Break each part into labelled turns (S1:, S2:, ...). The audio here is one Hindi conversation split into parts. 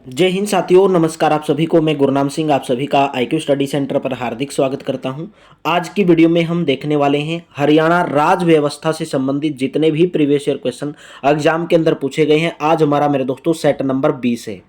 S1: जय हिंद साथियों, नमस्कार आप सभी को। मैं गुरनाम सिंह आप सभी का आईक्यू स्टडी सेंटर पर हार्दिक स्वागत करता हूं। आज की वीडियो में हम देखने वाले हैं हरियाणा राज्य व्यवस्था से संबंधित जितने भी प्रीवियस ईयर क्वेश्चन एग्जाम के अंदर पूछे गए हैं। आज हमारा मेरे दोस्तों सेट नंबर 20 है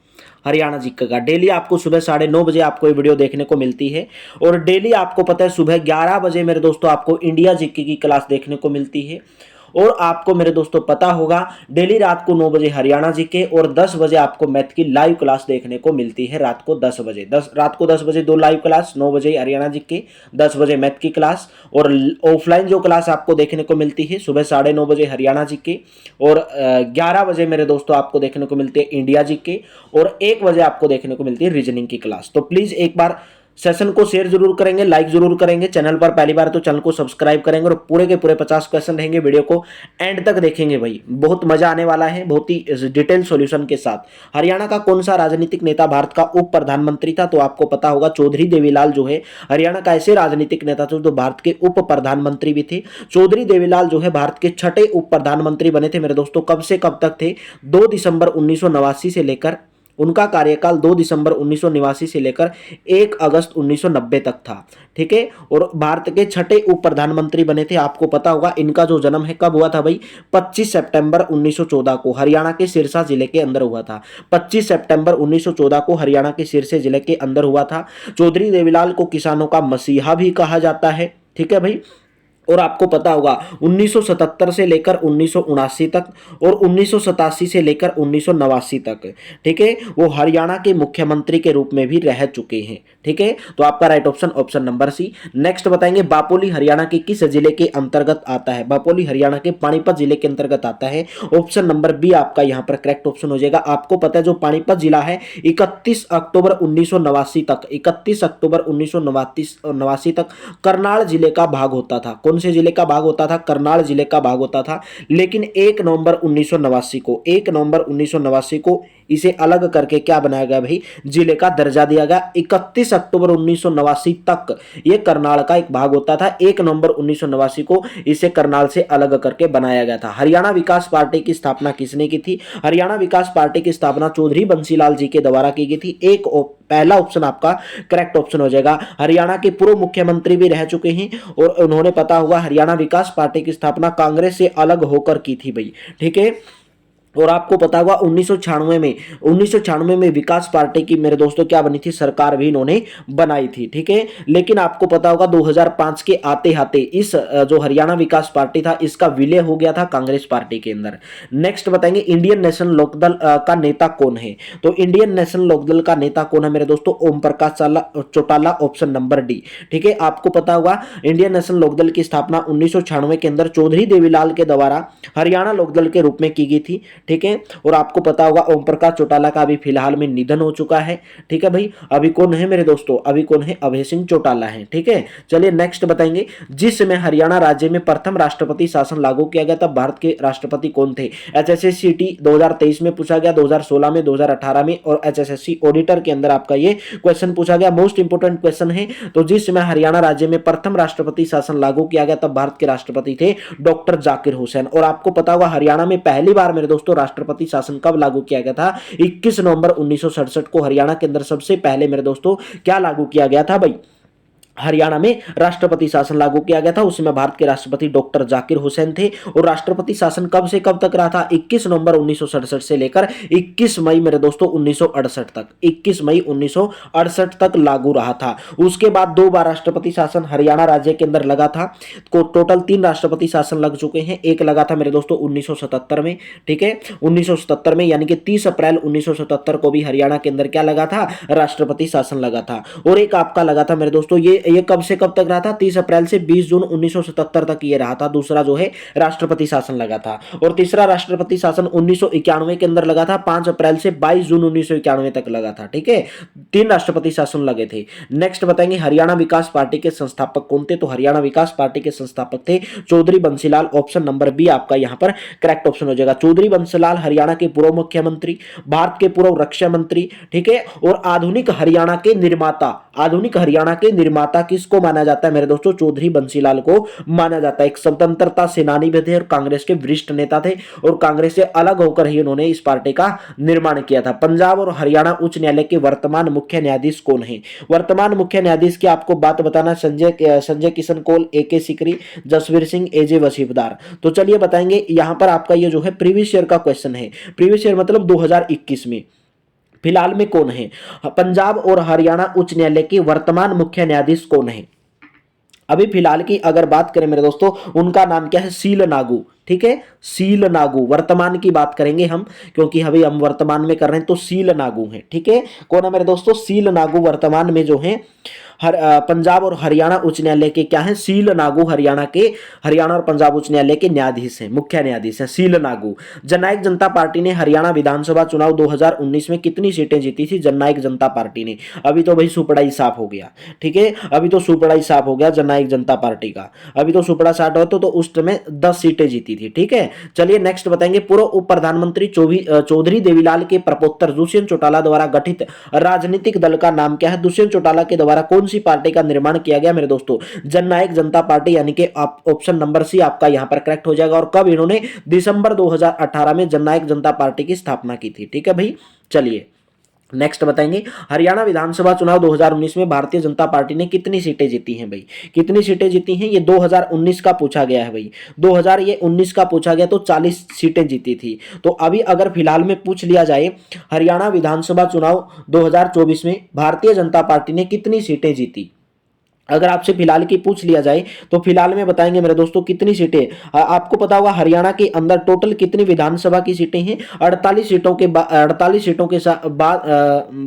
S1: हरियाणा जीके का। डेली आपको सुबह 9:30 बजे आपको ये वीडियो देखने को मिलती है और डेली आपको पता है सुबह 11 बजे मेरे दोस्तों आपको इंडिया जीके की क्लास देखने को मिलती है। और आपको मेरे दोस्तों पता होगा डेली रात को 9 बजे हरियाणा जीके और 10 बजे आपको मैथ की लाइव क्लास देखने को मिलती है। रात को 10 बजे रात को 10 बजे दो लाइव क्लास, 9 बजे हरियाणा जीके, 10 बजे मैथ की क्लास। और ऑफलाइन जो क्लास आपको देखने को मिलती है सुबह 9:30 बजे हरियाणा जीके और 11 बजे मेरे दोस्तों आपको देखने को मिलती है इंडिया जीके और 1 बजे आपको देखने को मिलती है रीजनिंग की क्लास। तो प्लीज एक बार सेशन को शेयर जरूर करेंगे, लाइक जरूर करेंगे। चैनल पर पहली बार तो चैनल को सब्सक्राइब करेंगे और पूरे के पूरे 50 क्वेश्चन रहेंगे, वीडियो को एंड तक देखेंगे भाई, बहुत मजा आने वाला है, बहुत ही डिटेल सॉल्यूशन के साथ। हरियाणा का कौन सा राजनीतिक नेता भारत का उप प्रधानमंत्री था? तो आपको पता होगा चौधरी देवीलाल जो है हरियाणा का ऐसे राजनीतिक नेता थे जो भारत के उप प्रधानमंत्री भी थे। चौधरी देवीलाल जो है भारत के छठे उप प्रधानमंत्री बने थे मेरे दोस्तों। कब से कब तक थे? 2 दिसंबर 1989 से लेकर, उनका कार्यकाल 2 दिसंबर 1989 से लेकर 1 अगस्त 1990 तक था। ठीक है, और भारत के छठे उप प्रधानमंत्री बने थे। आपको पता होगा इनका जो जन्म है कब हुआ था भाई? 25 सितंबर 1914 को हरियाणा के सिरसा जिले के अंदर हुआ था। 25 सितंबर 1914 को हरियाणा के सिरसा जिले के अंदर हुआ था। चौधरी देवीलाल को किसानों का मसीहा भी कहा जाता है। ठीक है भाई। और आपको पता होगा 1977 से लेकर 1979 तक और 1987 से लेकर 1989 तक, ठीक है, वो हरियाणा के मुख्यमंत्री के रूप में भी रह चुके हैं। ठीक है, तो आपका right option option number C. Next बताएंगे बापोली हरियाणा के किस जिले के अंतर्गत आता है? बापोली हरियाणा के पानीपत जिले के अंतर्गत आता है। ऑप्शन नंबर बी आपका यहाँ पर करेक्ट ऑप्शन हो जाएगा। आपको पता है जो पानीपत जिला है 31 अक्टूबर 1989 तक, 31 अक्टूबर 1989 तक करनाल जिले का भाग होता था। कौन से जिले का भाग होता था? करनाल जिले का भाग होता था। लेकिन 1 नवंबर 1989 को, 1 नवंबर 1989 को इसे अलग करके क्या बनाया गया भाई? जिले का दर्जा दिया गया। 31 अक्टूबर 1989 तक ये करनाल का एक भाग होता था। 1 नवंबर 1989 को इसे करनाल से अलग करके बनाया गया था। हरियाणा विकास पार्टी की स्थापना किसने की थी? हरियाणा विकास पार्टी की स्थापना चौधरी बंसीलाल जी के द्वारा की गई थी। पहला ऑप्शन आपका करेक्ट ऑप्शन हो जाएगा। हरियाणा के पूर्व मुख्यमंत्री भी रह चुके हैं और उन्होंने पता हुआ हरियाणा विकास पार्टी की स्थापना कांग्रेस से अलग होकर की थी भाई। ठीक है, और आपको पता होगा 1996 में विकास पार्टी की मेरे दोस्तों क्या बनी थी? सरकार भी इन्होंने बनाई थी। ठीक है, लेकिन आपको पता होगा 2005 के आते आते इस जो हरियाणा विकास पार्टी था इसका विलय हो गया था कांग्रेस पार्टी के अंदर। नेक्स्ट बताएंगे इंडियन नेशनल लोकदल का नेता कौन है? तो इंडियन नेशनल लोकदल का नेता कौन है मेरे दोस्तों? Om Prakash Chautala, option number D. ठीक है, आपको पता होगा इंडियन नेशनल लोकदल की स्थापना 1996 के अंदर चौधरी देवीलाल के द्वारा हरियाणा लोकदल के रूप में की गई थी। ठीक है, और आपको पता होगा ओम प्रकाश चौटाला का अभी फिलहाल में निधन हो चुका है। ठीक है भाई, अभी कौन है मेरे दोस्तों? अभी कौन है? अभय सिंह चौटाला है। ठीक है, चलिए नेक्स्ट बताएंगे जिस समय हरियाणा राज्य में प्रथम राष्ट्रपति शासन लागू किया गया तब भारत के राष्ट्रपति कौन थे? HSSCT 2023 में पूछा गया, 2016 में, 2018 में और HSSC ऑडिटर के अंदर आपका ये क्वेश्चन पूछा गया। मोस्ट इंपोर्टेंट क्वेश्चन है। तो जिस समय हरियाणा राज्य में प्रथम राष्ट्रपति शासन लागू किया गया तब भारत के राष्ट्रपति थे डॉक्टर जाकिर हुसैन। और आपको पता होगा हरियाणा में पहली बार मेरे दोस्तों राष्ट्रपति शासन कब लागू किया गया था? 21 नवंबर 1967 को हरियाणा के अंदर सबसे पहले मेरे दोस्तों क्या लागू किया गया था भाई? हरियाणा में राष्ट्रपति शासन लागू किया गया था। उसमें भारत के राष्ट्रपति डॉक्टर जाकिर हुसैन थे। और राष्ट्रपति शासन कब से कब तक रहा था? 21 नवंबर 1967 से लेकर 21 मई मेरे दोस्तों 1968 तक, 21 मई 1968 तक लागू रहा था। उसके बाद 2 बार राष्ट्रपति शासन हरियाणा राज्य के अंदर लगा था। को टोटल 3 राष्ट्रपति शासन लग चुके हैं। एक लगा था मेरे दोस्तों 1977 में। ठीक है, 1977 में, यानी कि 30 अप्रैल 1977 को भी हरियाणा के अंदर क्या लगा था? राष्ट्रपति शासन लगा था। और एक आपका लगा था मेरे दोस्तों ये कब से कब तक रहा था? 30 अप्रैल से 20 जून 1977 तक ये रहा था। दूसरा जो है राष्ट्रपति शासन लगा था। और तीसरा राष्ट्रपति शासन 1991 के अंदर लगा था। 5 अप्रैल से 22 जून 1991 तक लगा था। ठीक है, 3 राष्ट्रपति शासन लगे थे। नेक्स्ट बताएंगे हरियाणा विकास पार्टी के संस्थापक कौन थे? तो हरियाणा विकास पार्टी के संस्थापक थे Chaudhary Bansilal, option number B आपका यहां पर करेक्ट ऑप्शन हो जाएगा। चौधरी बंसीलाल हरियाणा के पूर्व मुख्यमंत्री, भारत के पूर्व रक्षा मंत्री, ठीक है, और आधुनिक हरियाणा के निर्माता निर्माता किसको माना जाता है मेरे दोस्तों? चौधरी बंसीलाल को माना जाता है। एक स्वतंत्रता सेनानी भी थे और कांग्रेस के वरिष्ठ नेता थे और कांग्रेस से अलग होकर ही उन्होंने इस पार्टी का निर्माण किया था। पंजाब और हरियाणा उच्च न्यायालय के वर्तमान मुख्य न्यायाधीश कौन है? वर्तमान मुख्य न्यायाधीश की आपको बात बताना, संजय किशन कौल, AK सिकरी, जसवीर सिंह, AJ वसीफदार। तो चलिए बताएंगे। यहां पर आपका ये जो है प्रीवियस ईयर का क्वेश्चन है। प्रीवियस ईयर मतलब 2021 में फिलहाल में कौन है? पंजाब और हरियाणा उच्च न्यायालय के वर्तमान मुख्य न्यायाधीश कौन है? अभी फिलहाल की अगर बात करें मेरे दोस्तों, उनका नाम क्या है? सील नागू। ठीक है, सील नागू। वर्तमान की बात करेंगे हम, क्योंकि अभी हम वर्तमान में कर रहे हैं, तो सील नागू है। ठीक है, कौन है मेरे दोस्तों? सील नागू वर्तमान में जो है पंजाब और हरियाणा उच्च न्यायालय के क्या है? सील नागू हरियाणा और पंजाब उच्च न्यायालय के न्यायाधीश हैं, मुख्य न्यायाधीश हैं सील नागू। जननायक जनता पार्टी ने हरियाणा विधानसभा चुनाव 2019 में कितनी सीटें जीती थी? जननायक जनता पार्टी ने। अभी तो भाई सुपड़ा ही साफ हो गया। ठीक है, अभी तो सुपड़ा ही साफ हो गया जननायक जनता पार्टी का। अभी तो सुपड़ा साठ हो तो उस समय 10 सीटें जीती थी। ठीक है, चलिए नेक्स्ट बताएंगे। पूर्व उप प्रधानमंत्री चौधरी देवीलाल के प्रपोत्र दुष्यंत चौटाला द्वारा गठित राजनीतिक दल का नाम क्या है? दुष्यंत चौटाला के द्वारा कौन सी पार्टी का निर्माण किया गया मेरे दोस्तों? जननायक जनता पार्टी, यानी कि ऑप्शन नंबर सी आपका यहां पर करेक्ट हो जाएगा। और कब इन्होंने? दिसंबर 2018 में जननायक जनता पार्टी की स्थापना की थी। ठीक है भाई, चलिए नेक्स्ट बताएंगे। हरियाणा विधानसभा चुनाव 2019 में भारतीय जनता पार्टी ने कितनी सीटें जीती हैं भाई? कितनी सीटें जीती हैं? ये 2019 का पूछा गया है भाई। 2019 का पूछा गया तो 40 सीटें जीती थी। तो अभी अगर फिलहाल में पूछ लिया जाए, हरियाणा विधानसभा चुनाव 2024 में भारतीय जनता पार्टी ने कितनी सीटें जीती, अगर आपसे फिलहाल की पूछ लिया जाए तो फिलहाल में बताएंगे मेरे दोस्तों कितनी सीटें। आपको पता होगा हरियाणा के अंदर टोटल कितनी विधानसभा की सीटें हैं? 48 सीटों के 48 सीटों के बाद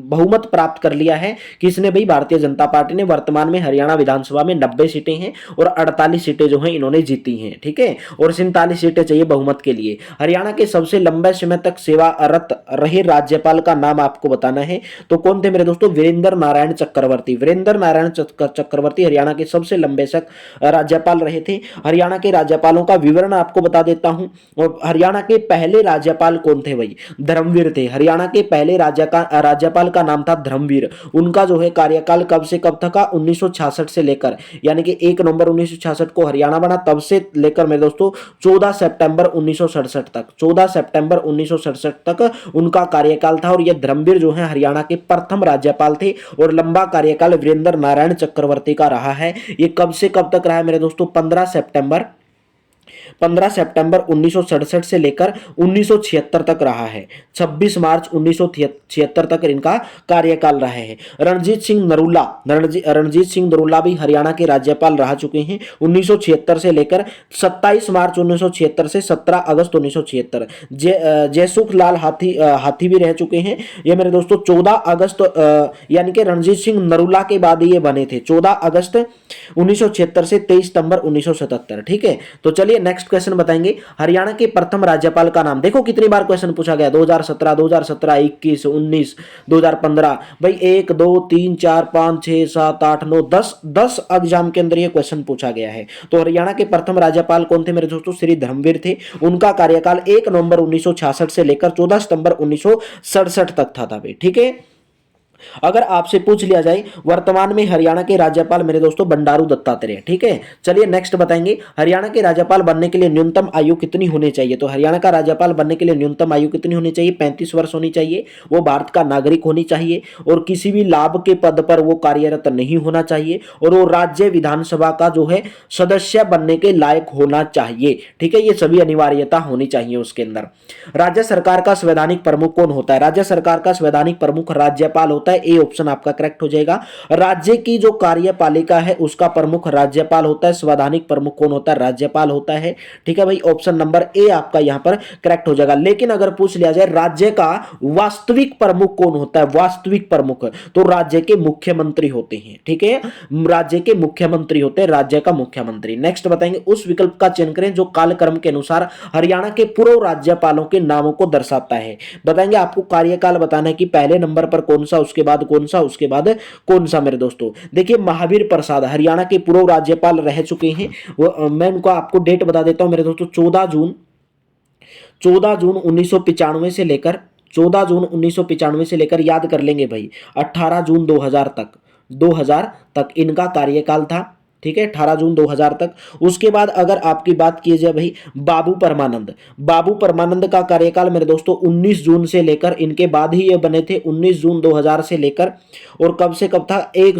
S1: बहुमत प्राप्त कर लिया है किसने भाई? भारतीय जनता पार्टी ने। वर्तमान में हरियाणा विधानसभा में 90 सीटें हैं और 48 सीटें जो है इन्होंने जीती हैं। ठीक है, और 47 सीटें चाहिए बहुमत के लिए। हरियाणा के सबसे लंबे समय तक सेवारत रहे राज्यपाल का नाम आपको बताना है। तो कौन थे मेरे दोस्तों? वीरेंद्र नारायण चक्रवर्ती। वीरेंद्र नारायण चक्रवर्ती हरियाणा के सबसे लंबे तक राज्यपाल रहे थे। हरियाणा के राज्यपालों का विवरण आपको बता देता हूं। और हरियाणा के पहले राज्यपाल कौन थे भाई? धर्मवीर थे। हरियाणा के पहले राज्यपाल का नाम था धर्मवीर। उनका जो है कार्यकाल कब से कब तक का? 1966 से लेकर, यानी कि 1 नवंबर 1966 को हरियाणा बना, तब से लेकर मेरे दोस्तों 14 सितंबर 1967 तक, 14 सितंबर 1967 तक उनका कार्यकाल था। और ये धर्मवीर जो है हरियाणा के प्रथम राज्यपाल थे। और लंबा कार्यकाल वीरेंद्र नारायण चक्रवर्ती का रहा है। ये कब से कब तक रहा है मेरे दोस्तों? 15 सितंबर 1967 से लेकर 1976 तक रहा है। 26 मार्च 1976 तक इनका कार्यकाल रहा है। रणजीत सिंह नरूला भी हरियाणा के राज्यपाल रह चुके हैं 1976 से लेकर 27 मार्च 1976 से 17 अगस्त 1976। जयसुख लाल हाथी भी रह चुके हैं ये मेरे दोस्तों 14 अगस्त, यानी कि रणजीत सिंह नरूला के बाद ये बने थे 14 अगस्त 1976 से 23 सितंबर 1977। ठीक है, तो चलिए नेक्स्ट क्वेश्चन बताएंगे। हरियाणा के प्रथम राज्यपाल का नाम। देखो कितनी बार क्वेश्चन पूछा गया, 2017, 21, 19, 2015। भाई 1, 2, 3, 4, 5, 6, 7, 8, 9, 10 एग्जाम के अंदर ये क्वेश्चन पूछा गया है। तो हरियाणा के प्रथम राज्यपाल कौन थे मेरे दोस्तों? श्री धर्मवीर थे। उनका कार्यकाल 1 नवंबर 1966 से लेकर 14 सितंबर 1967 तक था भाई। ठीक है, अगर आपसे पूछ लिया जाए वर्तमान में हरियाणा के राज्यपाल मेरे दोस्तों बंडारू दत्तात्रेय। ठीक है, चलिए नेक्स्ट बताएंगे। हरियाणा के राज्यपाल बनने के लिए न्यूनतम आयु कितनी होनी चाहिए? तो हरियाणा का राज्यपाल बनने के लिए न्यूनतम आयु कितनी होनी चाहिए? 35 वर्ष होनी चाहिए। वो भारत का नागरिक होनी चाहिए और किसी भी लाभ के पद पर वो कार्यरत नहीं होना चाहिए और वो राज्य विधानसभा का जो है सदस्य बनने के लायक होना चाहिए। ठीक है, ये सभी अनिवार्यता होनी चाहिए उसके अंदर। राज्य सरकार का संवैधानिक प्रमुख कौन होता है? राज्य सरकार का संवैधानिक प्रमुख राज्यपाल होता है। ए ऑप्शन आपका करेक्ट हो जाएगा। राज्य की जो कार्यपालिका है उसका प्रमुख राज्यपाल होता है। संवैधानिक प्रमुख कौन होता है? राज्यपाल होता है। ठीक है भाई, ऑप्शन नंबर ए आपका यहां पर करेक्ट हो जाएगा। लेकिन अगर पूछ लिया जाए राज्य का वास्तविक प्रमुख कौन होता है? वास्तविक प्रमुख तो राज्य के मुख्यमंत्री होते हैं। ठीक है, राज्य के मुख्यमंत्री होते हैं, राज्य का मुख्यमंत्री। नेक्स्ट बताएंगे उस विकल्प का चयन करें जो कालक्रम के अनुसार हरियाणा के पूर्व राज्यपालों के नामों को दर्शाता है। बताएंगे आपको कार्यकाल बताना है कि पहले नंबर पर कौन सा, उसके बाद कौन सा, उसके बाद कौन सा मेरे दोस्तों। देखिए महावीर प्रसाद हरियाणा के पूर्व राज्यपाल रह चुके हैं। मैं उनको आपको डेट बता देता हूं मेरे दोस्तों। 14 जून 1995 से लेकर याद कर लेंगे भाई 18 जून 2000 तक। 2000 तक इनका कार्यकाल था। ठीक है, 18 जून 2000 तक। उसके बाद अगर आपकी बात की जाए भाई बाबू परमानंद, बाबू परमानंद का कार्यकाल मेरे दोस्तों 19 जून से लेकर, इनके बाद ही ये बने थे, 19 जून 2000 से लेकर और कब से कब था, 1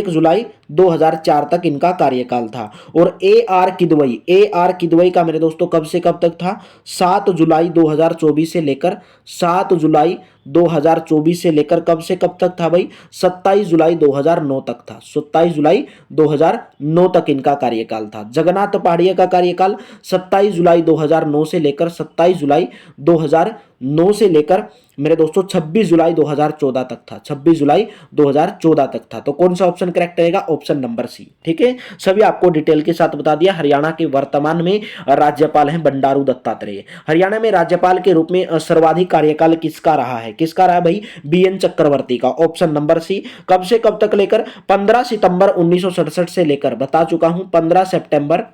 S1: जुलाई 2004 तक इनका कार्यकाल था। और ए आर किदवई का मेरे दोस्तों कब से कब तक था, 7 जुलाई 2024 से लेकर, 7 जुलाई 2024 से लेकर कब से कब तक था भाई, 27 जुलाई 2009 तक था, 27 जुलाई 2009 तक इनका कार्यकाल था। जगन्नाथ पहाड़िया का कार्यकाल 27 जुलाई 2009 से लेकर 27 जुलाई 2009 से लेकर मेरे दोस्तों 26 जुलाई 2014 तक था, 26 जुलाई 2014 तक था। तो कौन सा ऑप्शन करेक्ट रहेगा, ऑप्शन नंबर सी। ठीक है, सभी आपको डिटेल के साथ बता दिया। हरियाणा के वर्तमान में राज्यपाल हैं बंडारू दत्तात्रेय। हरियाणा में राज्यपाल के रूप में सर्वाधिक कार्यकाल किसका रहा है, किसका रहा है भाई, बीएन चक्रवर्ती का, ऑप्शन नंबर सी। कब से कब तक लेकर, 15 सितंबर 1967 से लेकर, बता चुका हूं, 15 सितंबर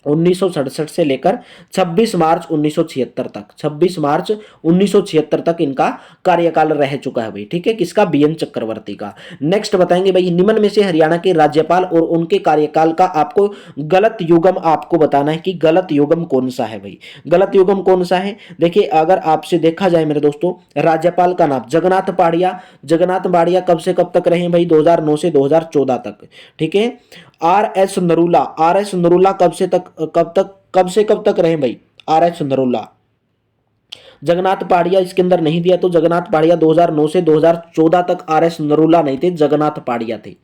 S1: 1967 से लेकर 26 मार्च 1976 तक, 26 मार्च 1976 तक इनका कार्यकाल रह चुका है भाई। ठीक है, किसका, बीएन चक्रवर्ती का। नेक्स्ट बताएंगे भाई, निम्न में से हरियाणा के राज्यपाल और उनके कार्यकाल का आपको गलत युग्म आपको बताना है कि गलत युग्म कौन सा है भाई, गलत युग्म कौन सा है। देखिए अगर आपसे देखा जाए मेरे दोस्तों, राज्यपाल का नाम जगन्नाथ पहाड़िया, जगन्नाथ पहाड़िया कब से कब तक रहे भाई, 2009 से 2014 तक। ठीक है, आर एस नरूला कब से कब तक रहे भाई, आर एस नरूला। जगन्नाथ पहाड़िया इसके अंदर नहीं दिया, तो जगन्नाथ पहाड़िया 2009 से 2014 तक आर एस नरूला नहीं थे, जगन्नाथ पहाड़िया थे।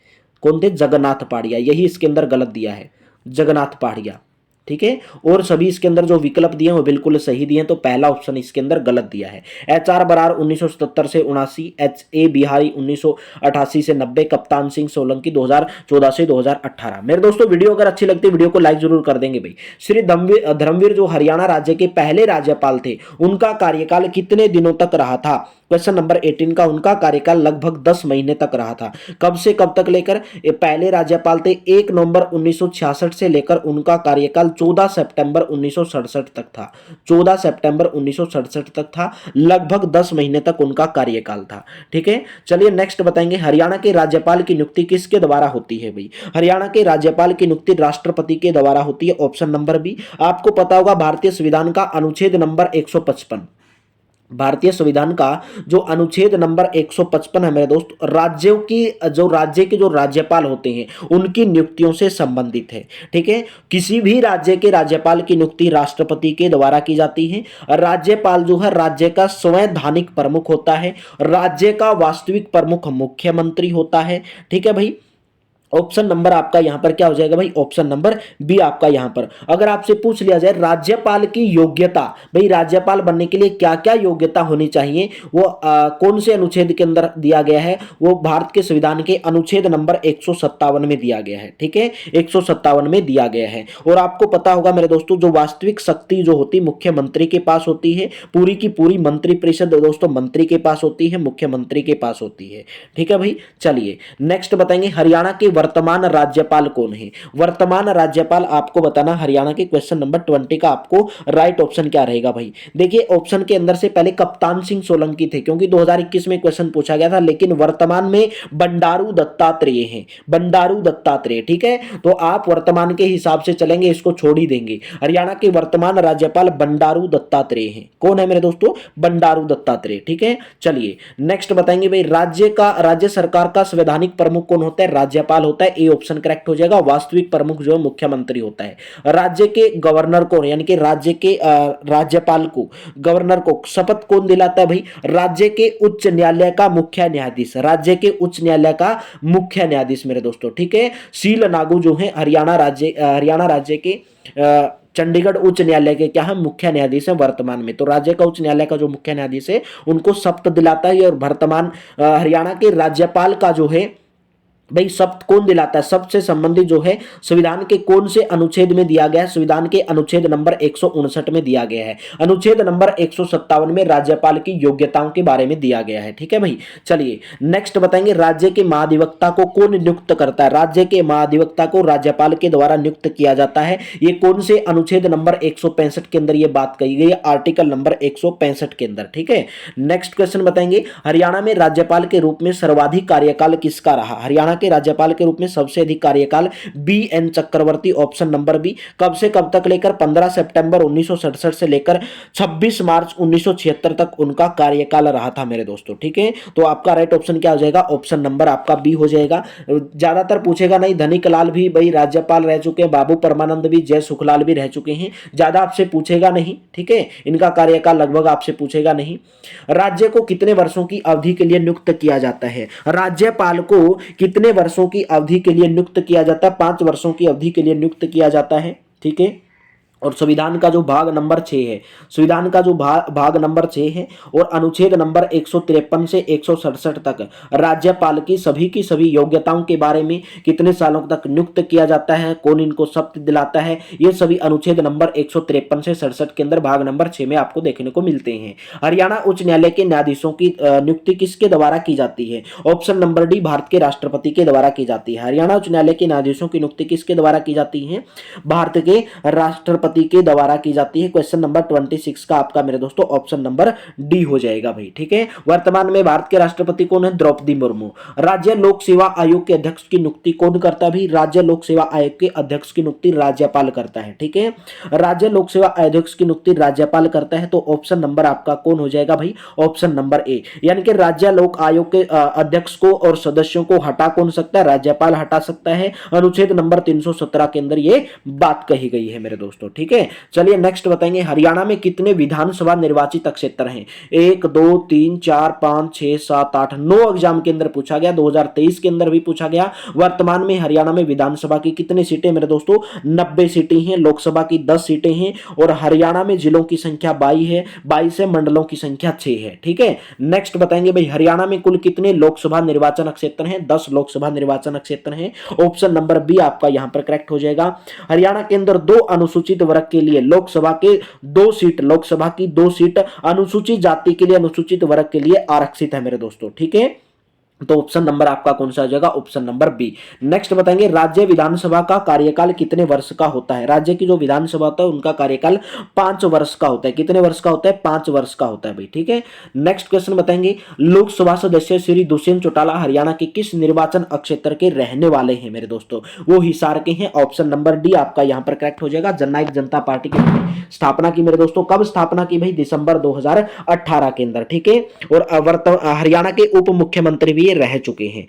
S1: कौन थे, जगन्नाथ पहाड़िया, यही इसके अंदर गलत दिया है, जगन्नाथ पहाड़िया। ठीक है, और सभी इसके अंदर जो विकल्प दिए वो बिल्कुल सही दिए, तो पहला ऑप्शन इसके अंदर गलत दिया है। एच आर बरार 1977 से 79, एच ए बिहारी 1988 से 90, कप्तान सिंह सोलंकी 2014 से 2018। मेरे दोस्तों वीडियो अगर अच्छी लगती है वीडियो को लाइक जरूर कर देंगे भाई। श्री धर्मवीर जो हरियाणा राज्य के पहले राज्यपाल थे, उनका कार्यकाल कितने दिनों तक रहा था, क्वेश्चन नंबर 18 का, उनका कार्यकाल लगभग 10 महीने तक रहा था। कब से कब तक लेकर, ये पहले राज्यपाल थे 1 नवंबर 1966 से लेकर उनका कार्यकाल 14 सितंबर 1967 तक था, 14 सितंबर 1967 तक था, लगभग 10 महीने तक उनका कार्यकाल था। ठीक है, चलिए नेक्स्ट बताएंगे, हरियाणा के राज्यपाल की नियुक्ति किसके द्वारा होती है भाई, हरियाणा के राज्यपाल की नियुक्ति राष्ट्रपति के द्वारा होती है, ऑप्शन नंबर बी। आपको पता होगा भारतीय संविधान का अनुच्छेद नंबर 155, भारतीय संविधान का जो अनुच्छेद नंबर 155 है मेरे दोस्त, राज्यों की जो राज्य के जो राज्यपाल होते हैं उनकी नियुक्तियों से संबंधित है। ठीक है, किसी भी राज्य के राज्यपाल की नियुक्ति राष्ट्रपति के द्वारा की जाती है। राज्यपाल जो है राज्य का संवैधानिक प्रमुख होता है, राज्य का वास्तविक प्रमुख मुख्यमंत्री होता है। ठीक है भाई, ऑप्शन नंबर आपका यहां पर क्या हो जाएगा भाई, ऑप्शन नंबर बी आपका यहां पर। अगर आपसे पूछ लिया जाए राज्यपाल की योग्यता, भाई राज्यपाल बनने के लिए क्या क्या योग्यता होनी चाहिए, वो कौन से अनुच्छेद के अंदर दिया गया है, वो भारत के संविधान के अनुच्छेद नंबर 157 में दिया गया है। ठीक है, 157 में दिया गया है। और आपको पता होगा मेरे दोस्तों, जो वास्तविक शक्ति जो होती मुख्यमंत्री के पास होती है, पूरी की पूरी मंत्रिपरिषद दोस्तों मंत्री के पास होती है, मुख्यमंत्री के पास होती है। ठीक है भाई, चलिए नेक्स्ट बताएंगे, हरियाणा के वर्तमान राज्यपाल कौन है, वर्तमान राज्यपाल आपको बताना। हरियाणा के क्वेश्चन नंबर 20 का आपको राइट ऑप्शन क्या रहेगा भाई। देखिए ऑप्शन के अंदर से पहले कप्तान सिंह सोलंकी थे, क्योंकि 2021 में क्वेश्चन पूछा गया था, लेकिन वर्तमान में बंडारू दत्तात्रेय हैं, बंडारू दत्तात्रेय। ठीक है, तो आप वर्तमान के हिसाब से चलेंगे, इसको छोड़ ही देंगे। हरियाणा के वर्तमान राज्यपाल बंडारू दत्तात्रेय हैं। कौन है मेरे दोस्तों, बंडारू दत्तात्रेय। ठीक है, चलिए नेक्स्ट बताएंगे भाई, राज्य सरकार का संवैधानिक प्रमुख कौन होता है, राज्यपाल होता है, ए ऑप्शन करेक्ट हो जाएगा। वास्तविक प्रमुख जो है मुख्यमंत्री होता है। राज्य के गवर्नर को, यानी कि राज्य के राज्यपाल को, गवर्नर को शपथ कौन दिलाता है भाई, राज्य के उच्च न्यायालय का मुख्य न्यायाधीश, राज्य के उच्च न्यायालय का मुख्य न्यायाधीश मेरे दोस्तों। ठीक है, शील नागू जो है हरियाणा राज्य के चंडीगढ़ उच्च न्यायालय के क्या है, मुख्य न्यायाधीश है वर्तमान में। तो राज्य का उच्च न्यायालय का जो मुख्य न्यायाधीश है उनको शपथ दिलाता है। और वर्तमान हरियाणा के राज्यपाल का जो है भाई शब्द कौन दिलाता है, शब्द से संबंधित जो है संविधान के कौन से अनुच्छेद में दिया गया है, संविधान के अनुच्छेद नंबर 159 में दिया गया है। अनुच्छेद नंबर 157 में राज्यपाल की योग्यताओं के बारे में दिया गया है। ठीक है भाई, चलिए नेक्स्ट बताएंगे, राज्य के महाधिवक्ता को कौन नियुक्त करता है। राज्य के महाधिवक्ता को राज्यपाल के द्वारा नियुक्त किया जाता है। ये कौन से अनुच्छेद नंबर 165 के अंदर ये बात कही गई है, आर्टिकल नंबर 165 के अंदर। ठीक है, नेक्स्ट क्वेश्चन बताएंगे, हरियाणा में राज्यपाल के रूप में सर्वाधिक कार्यकाल किसका रहा। हरियाणा के राज्यपाल के रूप में सबसे अधिक कार्यकाल बी.एन. चक्रवर्ती, ऑप्शन नंबर बी। कब से कब तक लेकर 15 सितंबर 1967 से लेकर 26 मार्च 1976 तक उनका कार्यकाल रहा था मेरे दोस्तों। ठीक है, तो आपका राइट ऑप्शन क्या हो जाएगा, ऑप्शन नंबर आपका बी हो जाएगा। ज्यादातर पूछेगा नहीं, धनिकलाल भी भाई राज्यपाल रह चुके हैं, बाबू परमानंद भी, जय सुखलाल भी रह चुके हैं, ज्यादा आपसे पूछेगा नहीं। ठीक है, इनका कार्यकाल लगभग आपसे पूछेगा नहीं। राज्य को कितने वर्षों की अवधि के लिए नियुक्त किया जाता है। राज्यपाल को कितने वर्षों की अवधि के लिए नियुक्त किया जाता है, 5 वर्षों की अवधि के लिए नियुक्त किया जाता है। ठीक है, और संविधान का जो भाग नंबर 6 है, संविधान का जो भाग नंबर 6 है और अनुच्छेद नंबर 153 से 167 तक राज्यपाल की सभी योग्यताओं के बारे में कितने सालों तक नियुक्त किया जाता है, कौन इनको शपथ दिलाता है, ये सभी अनुच्छेद नंबर 153 से 67 के अंदर भाग नंबर 6 में आपको देखने को मिलते हैं। हरियाणा उच्च न्यायालय के न्यायाधीशों की नियुक्ति किसके द्वारा की जाती है। ऑप्शन नंबर डी, भारत के राष्ट्रपति के द्वारा की जाती है। हरियाणा उच्च न्यायालय के न्यायाधीशों की नियुक्ति किसके द्वारा की जाती है, भारत के राष्ट्रपति के द्वारा की जाती है। क्वेश्चन नंबर 26 का आपका मेरे दोस्तों ऑप्शन नंबर डी हो जाएगा भाई। ठीक है, वर्तमान में भारत के राष्ट्रपति कौन है, द्रौपदी मुर्मू। राज्य लोक सेवा आयोग के अध्यक्ष की नियुक्ति कौन करता है भी, राज्य लोक सेवा आयोग के अध्यक्ष की नियुक्ति राज्यपाल करता है। ठीक है, राज्य लोक सेवा अध्यक्ष की नियुक्ति राज्यपाल करता है, तो ऑप्शन नंबर आपका कौन हो जाएगा भाई, ऑप्शन नंबर ए। यानी कि राज्य लोक आयोग के अध्यक्ष को और सदस्यों को हटा कौन सकता है, राज्यपाल हटा सकता है। अनुच्छेद नंबर 317 के अंदर ये बात कही गई है मेरे दोस्तों। ठीक है, चलिए नेक्स्ट बताएंगे, हरियाणा में कितने विधानसभा निर्वाचित क्षेत्र हैं। 1 2 3 4 5 6 7 8 9 एग्जाम के अंदर पूछा गया, 2023 के अंदर भी पूछा गया। वर्तमान में हरियाणा में विधानसभा की कितनी सीटें मेरे दोस्तों, 90 सीटें हैं। लोकसभा की 10 सीटें हैं और हरियाणा में जिलों की संख्या 22 है, 22 है, मंडलों की संख्या 6 है। ठीक है, नेक्स्ट बताएंगे भाई, हरियाणा में कुल कितने लोकसभा निर्वाचन क्षेत्र हैं, 10 लोकसभा निर्वाचन क्षेत्र हैं। ऑप्शन नंबर बी आपका यहां पर करेक्ट हो जाएगा। हरियाणा के अंदर 2 अनुसूचित वर्ग के लिए लोकसभा के 2 सीट, लोकसभा की 2 सीट अनुसूचित जाति के लिए, अनुसूचित वर्ग के लिए आरक्षित है मेरे दोस्तों। ठीक है, तो ऑप्शन नंबर आपका कौन सा हो जाएगा, ऑप्शन नंबर बी। नेक्स्ट बताएंगे, राज्य विधानसभा का कार्यकाल कितने वर्ष का होता है। राज्य की जो विधानसभा होता है उनका कार्यकाल 5 वर्ष का होता है। कितने वर्ष का होता है, 5 वर्ष का होता है भाई। ठीक है, नेक्स्ट क्वेश्चन बताएंगे, लोकसभा सदस्य श्री दुष्यंत चौटाला हरियाणा के किस निर्वाचन क्षेत्र के रहने वाले हैं मेरे दोस्तों, वो हिसार के हैं। ऑप्शन नंबर डी आपका यहां पर करेक्ट हो जाएगा। जननायक जनता पार्टी की स्थापना की मेरे दोस्तों, कब स्थापना की भाई, दिसंबर 2018 के अंदर। ठीक है, और हरियाणा के उप मुख्यमंत्री भी रह चुके हैं।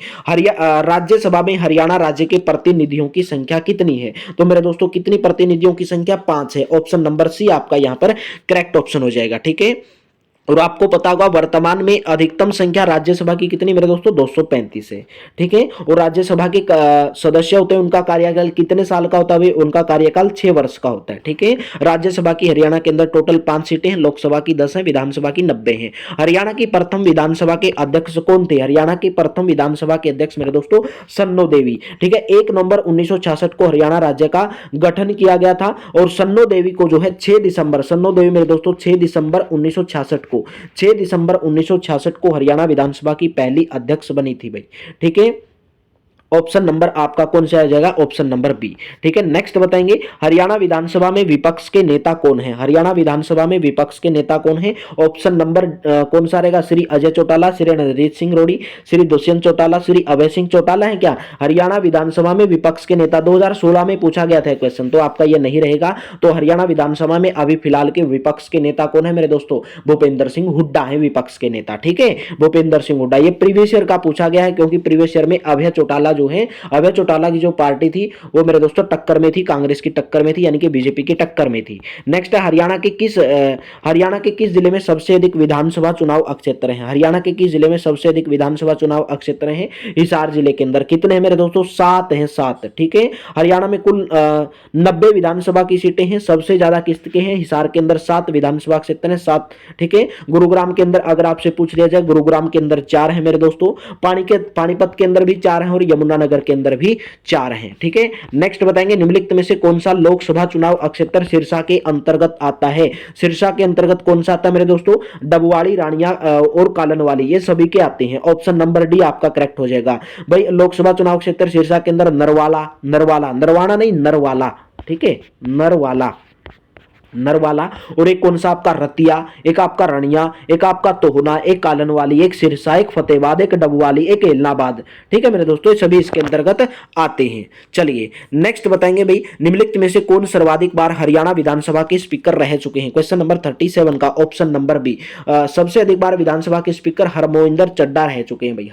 S1: राज्यसभा में हरियाणा राज्य के प्रतिनिधियों की संख्या कितनी है, तो मेरे दोस्तों कितनी प्रतिनिधियों की संख्या, 5 है। ऑप्शन नंबर सी आपका यहां पर करेक्ट ऑप्शन हो जाएगा। ठीक है, और आपको पता होगा वर्तमान में अधिकतम संख्या राज्यसभा की कितनी मेरे दोस्तों, 235 है। ठीक है, और राज्यसभा के सदस्य होते हैं, उनका कार्यकाल कितने साल का होता है, उनका कार्यकाल 6 वर्ष का होता है। ठीक है, राज्यसभा की हरियाणा के अंदर टोटल 5 सीटें हैं, लोकसभा की 10 है, विधानसभा की 90 है। हरियाणा की प्रथम विधानसभा के अध्यक्ष कौन थे, हरियाणा की प्रथम विधानसभा के अध्यक्ष मेरे दोस्तों सन्नो देवी। ठीक है, 1 नवंबर 1966 को हरियाणा राज्य का गठन किया गया था और सन्नो देवी को जो है 6 दिसंबर, सन्नो देवी मेरे दोस्तों 6 दिसंबर 1966 को 6 दिसंबर 1966 को हरियाणा विधानसभा की पहली अध्यक्ष बनी थी भाई। ठीक है, ऑप्शन नंबर आपका कौन सा आ जाएगा, ऑप्शन नंबर बी। ठीक है, नेक्स्ट बताएंगे, हरियाणा विधानसभा में विपक्ष के नेता कौन है। हरियाणा विधानसभा में विपक्ष के नेता कौन है, ऑप्शन नंबर कौन सा रहेगा, श्री अजय चौटाला, श्री रणजीत सिंह रोड़ी, श्री दुष्यंत चौटाला, श्री अभय सिंह चौटाला है क्या हरियाणा विधानसभा में विपक्ष के नेता। 2016 में पूछा गया था क्वेश्चन, तो आपका यह नहीं रहेगा। तो हरियाणा विधानसभा में अभी फिलहाल के विपक्ष के नेता कौन है मेरे दोस्तों, भूपेंद्र सिंह हुड्डा है विपक्ष के नेता। ठीक है, भूपेंद्र सिंह हुड्डा, ये प्रीवियस ईयर का पूछा गया है क्योंकि प्रीवियस ईयर में अभय चौटाला जो है, अभय चौटाला की जो पार्टी थी वो मेरे दोस्तों टक्कर में थी, कांग्रेस की टक्कर में थी, यानी कि बीजेपी की टक्कर में थी। नेक्स्ट है, हरियाणा के किस जिले में सबसे अधिक विधानसभा चुनाव क्षेत्र हैं। हरियाणा के किस जिले में सबसे अधिक विधानसभा चुनाव क्षेत्र हैं, हिसार जिले के अंदर। कितने हैं मेरे दोस्तों, 7 हैं, 7। ठीक है, हरियाणा में कुल 90 विधानसभा की सीटें हैं, सबसे ज्यादा किसके हैं, हिसार के अंदर 7 विधानसभा क्षेत्र हैं, 7। ठीक है, गुरुग्राम के अंदर अगर आपसे पूछ लिया जाए, गुरुग्राम के अंदर 4 है मेरे दोस्तों, पानीपत के अंदर भी 4 है और यमुना यमुनानगर के अंदर भी 4 हैं। ठीक है, नेक्स्ट बताएंगे निम्नलिखित में से कौन सा लोकसभा चुनाव क्षेत्र सिरसा के अंतर्गत आता है। सिरसा के अंतर्गत कौन सा आता है मेरे दोस्तों, डबवाड़ी, रानिया और कालनवाली, ये सभी के आते हैं। ऑप्शन नंबर डी आपका करेक्ट हो जाएगा भाई। लोकसभा चुनाव क्षेत्र सिरसा के अंदर नरवाला, नरवाला, नरवाना नहीं नरवाला, ठीक है, नरवाला, नरवाला, और एक कौन सा आपका रतिया, एक आपका रनिया, एक आपका तोहना, एक कालनवाली, एक सिरसा, एक फतेहाबाद, एक डबवाली, एक एलनाबाद। ठीक है मेरे दोस्तों, ये सभी इसके अंतर्गत आते हैं। चलिए नेक्स्ट बताएंगे भाई, निम्नलिखित में से कौन सर्वाधिक बार हरियाणा विधानसभा के स्पीकर रह चुके हैं। क्वेश्चन नंबर 37 का ऑप्शन नंबर बी। सबसे अधिक बार विधानसभा के स्पीकर हरमोहिंदर चड्डा रह चुके हैं भाई,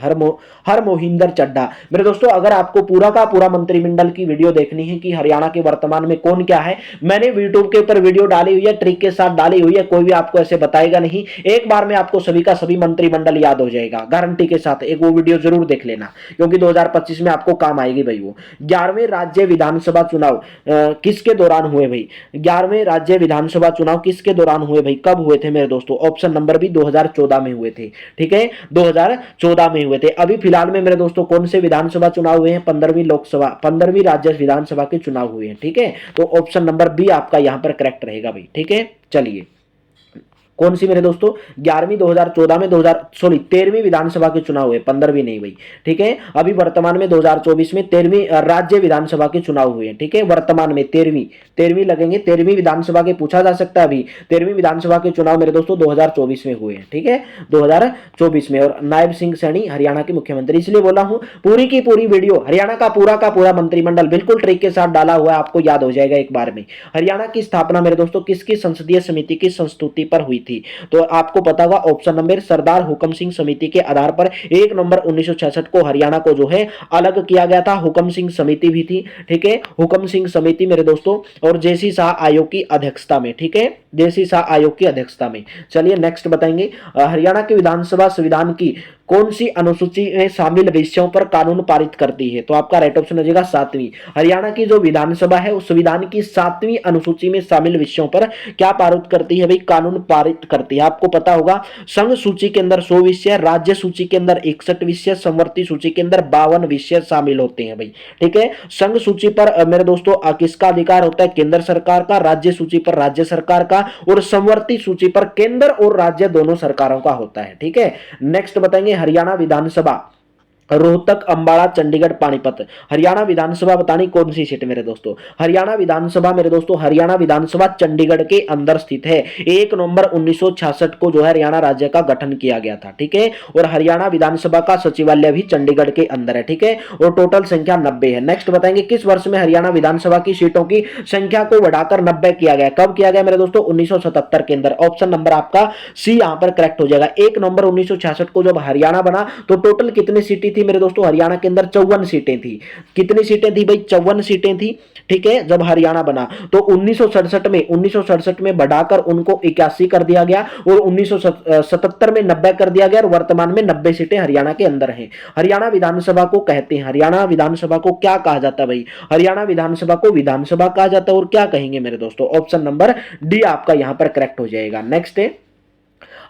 S1: हरमोहिंदर चड्डा। मेरे दोस्तों अगर आपको पूरा का पूरा मंत्रिमंडल की वीडियो देखनी है कि हरियाणा के वर्तमान में कौन क्या है, मैंने यूट्यूब के ऊपर वीडियो डाली हुई है, ट्रिक के साथ डाली हुई है, कोई भी आपको ऐसे बताएगा नहीं। एक बार में आपको सभी का सभी मंत्रिमंडल याद हो जाएगा गारंटी के साथ। एक वो वीडियो जरूर देख लेना क्योंकि 2025 में आपको काम आएगी भाई वो। 11वें राज्य विधानसभा चुनाव किसके दौरान हुए भाई, 11वें राज्य विधानसभा चुनाव किसके दौरान हुए भाई, कब हुए थे मेरे दोस्तों। ऑप्शन नंबर बी 2014 में हुए थे। ठीक है, 2014 में हुए थे। अभी फिलहाल में मेरे दोस्तों कौन से विधानसभा चुनाव हुए हैं, 15वीं लोकसभा, 15वीं राज्य विधानसभा के चुनाव हुए हैं। ठीक है, तो ऑप्शन नंबर बी आपका यहां पर करेक्ट रहेगा भाई। ठीक है, चलिए कौन सी मेरे दोस्तों, 11वीं 2014 में 13वीं विधानसभा के चुनाव हुए, 15वीं नहीं भाई। ठीक है, अभी वर्तमान में 2024 में 13वीं राज्य विधानसभा के चुनाव हुए हैं। ठीक है, वर्तमान में 13वीं लगेंगे, 13वीं विधानसभा के पूछा जा सकता है। अभी 13वीं विधानसभा के चुनाव मेरे दोस्तों 2024 में हुए हैं। ठीक है, 2024 में। और नायब सिंह सैनी हरियाणा के मुख्यमंत्री, इसलिए बोला हूं पूरी की पूरी वीडियो हरियाणा का पूरा मंत्रिमंडल बिल्कुल ट्रिक के साथ डाला हुआ है, आपको याद हो जाएगा एक बार में। हरियाणा की स्थापना मेरे दोस्तों किसकी संसदीय समिति की संस्तुति पर हुई थी, तो आपको पता होगा ऑप्शन नंबर सरदार हुकम सिंह समिति के आधार पर 1 नवंबर 1966 को हरियाणा को जो है अलग किया गया था। हुकम सिंह समिति भी थी। ठीक है, हुकम सिंह समिति मेरे दोस्तों, और जेसी शाह आयोग की अध्यक्षता में। ठीक है, जेसी शाह आयोग की अध्यक्षता में। चलिए नेक्स्ट बताएंगे, हरियाणा के विधानसभा संविधान की कौन सी अनुसूची में शामिल विषयों पर कानून पारित करती है, तो आपका राइट ऑप्शन हो जाएगा 7वीं। हरियाणा की जो विधानसभा है उस संविधान की 7वीं अनुसूची में शामिल विषयों पर क्या पारित करती है भाई, कानून पारित करती है। आपको पता होगा संघ सूची के अंदर 100 विषय, राज्य सूची के अंदर 61 विषय, समवर्ती सूची के अंदर 52 विषय शामिल होते हैं भाई। ठीक है, संघ सूची पर मेरे दोस्तों किसका अधिकार होता है, केंद्र सरकार का, राज्य सूची पर राज्य सरकार का, और समवर्ती सूची पर केंद्र और राज्य दोनों सरकारों का होता है। ठीक है, नेक्स्ट बताएंगे हरियाणा विधानसभा रोहतक, अंबाला, चंडीगढ़, पानीपत। हरियाणा विधानसभा बतानी कौन सी सीट मेरे दोस्तों, हरियाणा विधानसभा मेरे दोस्तों, हरियाणा विधानसभा चंडीगढ़ के अंदर स्थित है। 1 नवंबर 1966 को जो है हरियाणा राज्य का गठन किया गया था। ठीक है, और हरियाणा विधानसभा का सचिवालय भी चंडीगढ़ के अंदर है। ठीक है, और टोटल संख्या 90 है। नेक्स्ट बताएंगे किस वर्ष में हरियाणा विधानसभा की सीटों की संख्या को बढ़ाकर 90 किया गया, कब किया गया मेरे दोस्तों, 1977 के अंदर। ऑप्शन नंबर आपका सी यहां पर करेक्ट हो जाएगा। 1 नवंबर 1966 को जब हरियाणा बना तो टोटल कितनी सीटें थी मेरे दोस्तों, हरियाणा के अंदर 54 सीटें थी। कितनी सीटें थी भाई, 54 सीटें थी। ठीक है, जब हरियाणा बना तो 1967 में बढ़ाकर उनको 81 कर दिया गया, और 1977 में 90 कर दिया गया, और वर्तमान में 90 सीटें हरियाणा के अंदर हैं। हरियाणा विधानसभा को कहते हैं, हरियाणा विधानसभा को क्या कहा जाता है भाई, हरियाणा विधानसभा को विधानसभा कहा जाता है, और क्या कहेंगे मेरे दोस्तों, ऑप्शन नंबर डी आपका यहां पर करेक्ट हो जाएगा। नेक्स्ट है,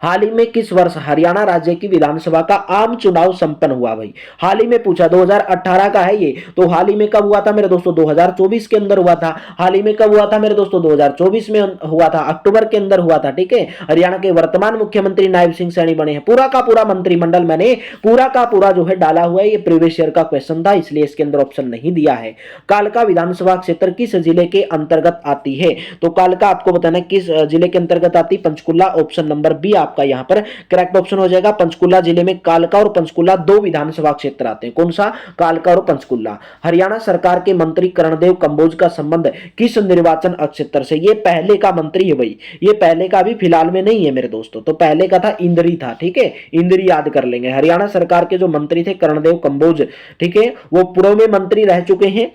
S1: हाल ही में किस वर्ष हरियाणा राज्य की विधानसभा का आम चुनाव संपन्न हुआ भाई, हाल ही में पूछा, 2018 का है ये, तो हाल ही में कब हुआ था मेरे दोस्तों, 2024 के अंदर हुआ था। हाल ही में कब हुआ था मेरे दोस्तों, 2024 में हुआ था, अक्टूबर के अंदर हुआ था। ठीक है, हरियाणा के वर्तमान मुख्यमंत्री नायब सिंह सैनी बने हैं। पूरा का पूरा मंत्रिमंडल मैंने पूरा का पूरा जो है डाला हुआ है, ये प्रीवियस ईयर का क्वेश्चन था, इसलिए इसके अंदर ऑप्शन नहीं दिया है। कालका विधानसभा क्षेत्र किस जिले के अंतर्गत आती है, तो कालका आपको बताना किस जिले के अंतर्गत आती, पंचकुला। ऑप्शन नंबर बी आपका यहां पर करेक्ट ऑप्शन हो जाएगा। पंचकुला जिले में कालका और पंचकुला 2 विधानसभा क्षेत्र आते हैं। कौन सा, कालका और पंचकुला। हरियाणा सरकार के मंत्री करणदेव कंबोज का संबंध किस निर्वाचन क्षेत्र से, ये पहले का मंत्री है भाई, ये पहले का भी फिलहाल में नहीं है मेरे दोस्तों, तो पहले का था इंद्री था। ठीक है, इंद्री याद कर लेंगे। हरियाणा सरकार के जो मंत्री थे करणदेव कंबोज, ठीक है, वो पूर्व में मंत्री रह चुके हैं,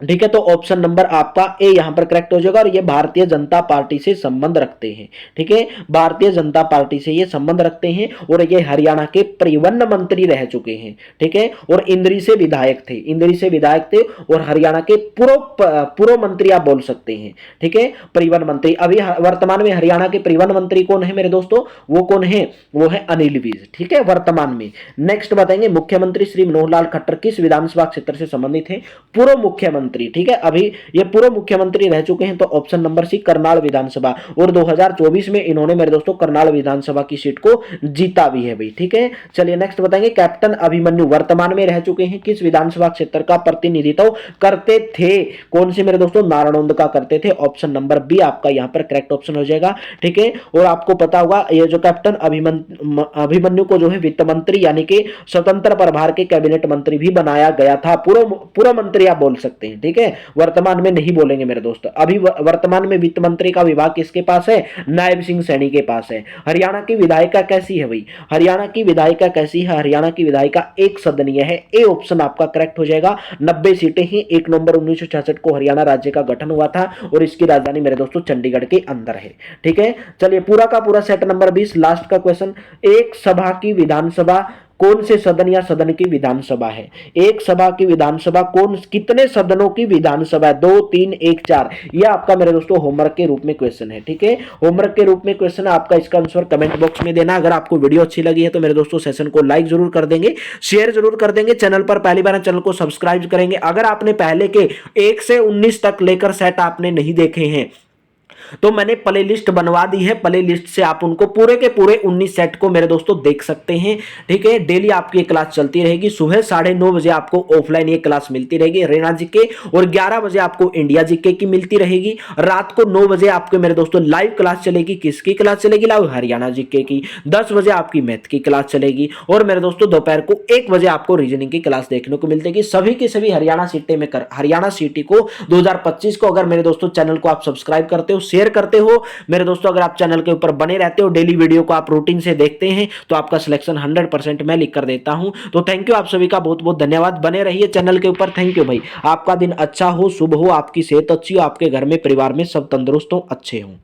S1: ठीक है, तो ऑप्शन नंबर आपका ए यहां पर करेक्ट हो जाएगा और ये भारतीय जनता पार्टी से संबंध रखते हैं। ठीक है, भारतीय जनता पार्टी से ये संबंध रखते हैं और ये हरियाणा के परिवहन मंत्री रह चुके हैं। ठीक है, और इंद्री से विधायक थे, इंद्री से विधायक थे और हरियाणा के पूर्व मंत्री आप बोल सकते हैं। ठीक है, परिवहन मंत्री। अभी वर्तमान में हरियाणा के परिवहन मंत्री कौन है मेरे दोस्तों, वो कौन है, वो है अनिल विज। ठीक है, वर्तमान में। नेक्स्ट बताएंगे मुख्यमंत्री श्री मनोहर लाल खट्टर किस विधानसभा क्षेत्र से संबंधित है, पूर्व मुख्यमंत्री। ठीक है, अभी ये पूर्व मुख्यमंत्री रह चुके हैं, तो ऑप्शन नंबर सी करनाल विधानसभा, और 2024 में इन्होंने मेरे दोस्तों करनाल विधानसभा की सीट को जीता भी है भाई। ठीक है, चलिए नेक्स्ट बताएंगे कैप्टन अभिमन्यु वर्तमान में रह चुके हैं, किस विधानसभा क्षेत्र का प्रतिनिधित्व करते थे, कौन से मेरे दोस्तों, नारायणोंद का करते थे। ऑप्शन नंबर बी आपका यहां पर करेक्ट ऑप्शन हो जाएगा। ठीक है, और आपको पता होगा ये जो कैप्टन अभिमन्यु को जो है वित्त मंत्री यानी कि स्वतंत्र प्रभार के कैबिनेट मंत्री भी बनाया गया था, पूर्व मंत्री आप बोल सकते हैं। ठीक है, वर्तमान में नहीं बोलेंगे मेरे दोस्त। अभी वर्तमान में वित्त मंत्री का विभाग किसके पास है, नायब सिंह सैनी के पास है। हरियाणा की विधायिका कैसी है भाई, हरियाणा की विधायिका कैसी है, हरियाणा की विधायिका एक सदनीय है। ए ऑप्शन आपका करेक्ट हो जाएगा। 90 सीटें ही। 1 नवंबर 1966 को हरियाणा राज्य का गठन हुआ था और इसकी राजधानी मेरे दोस्तों चंडीगढ़ के अंदर है। ठीक है, चलिए पूरा का पूरा सेट नंबर 20 लास्ट का क्वेश्चन। एक सभा की विधानसभा कौन से सदन या सदन की विधानसभा है, एक सभा की विधानसभा कौन, कितने सदनों की विधानसभा है, 2 3 1 4। यह आपका मेरे दोस्तों होमवर्क के रूप में क्वेश्चन है। ठीक है, होमवर्क के रूप में क्वेश्चन है आपका, इसका आंसर कमेंट बॉक्स में देना। अगर आपको वीडियो अच्छी लगी है तो मेरे दोस्तों सेशन को लाइक जरूर कर देंगे, शेयर जरूर कर देंगे, चैनल पर पहली बार चैनल को सब्सक्राइब करेंगे। अगर आपने पहले के 1 से 19 तक लेकर सेट आपने नहीं देखे हैं तो मैंने प्ले लिस्ट बनवा दी है, प्ले लिस्ट से आप उनको पूरे के पूरे 19 सेट को मेरे दोस्तों देख सकते हैं। ठीक है, डेली आपकी क्लास चलती रहेगी। सुबह 9:30 बजे आपको ऑफलाइन ये क्लास मिलती रहेगी रेना जीके, और 11 बजे आपको इंडिया जीके की मिलती रहेगी। रात को 9 बजे आपके मेरे दोस्तों लाइव क्लास चलेगी। किसकी क्लास चलेगी, लाइव हरियाणा जीके की। 10 बजे आपकी मैथ की क्लास चलेगी और मेरे दोस्तों दोपहर को 1 बजे आपको रीजनिंग की क्लास देखने को मिलती है। सभी की सभी हरियाणा सीटें में हरियाणा सीटी को 2025 को अगर मेरे दोस्तों चैनल को आप सब्सक्राइब करते हो, शेयर करते हो मेरे दोस्तों, अगर आप चैनल के ऊपर बने रहते हो, डेली वीडियो को आप रूटीन से देखते हैं, तो आपका सिलेक्शन 100% मैं लिख कर देता हूं। तो थैंक यू आप सभी का बहुत बहुत धन्यवाद। बने रहिए चैनल के ऊपर। थैंक यू भाई। आपका दिन अच्छा हो, शुभ हो, आपकी सेहत अच्छी हो, आपके घर में परिवार में सब तंदुरुस्त हो, अच्छे हो।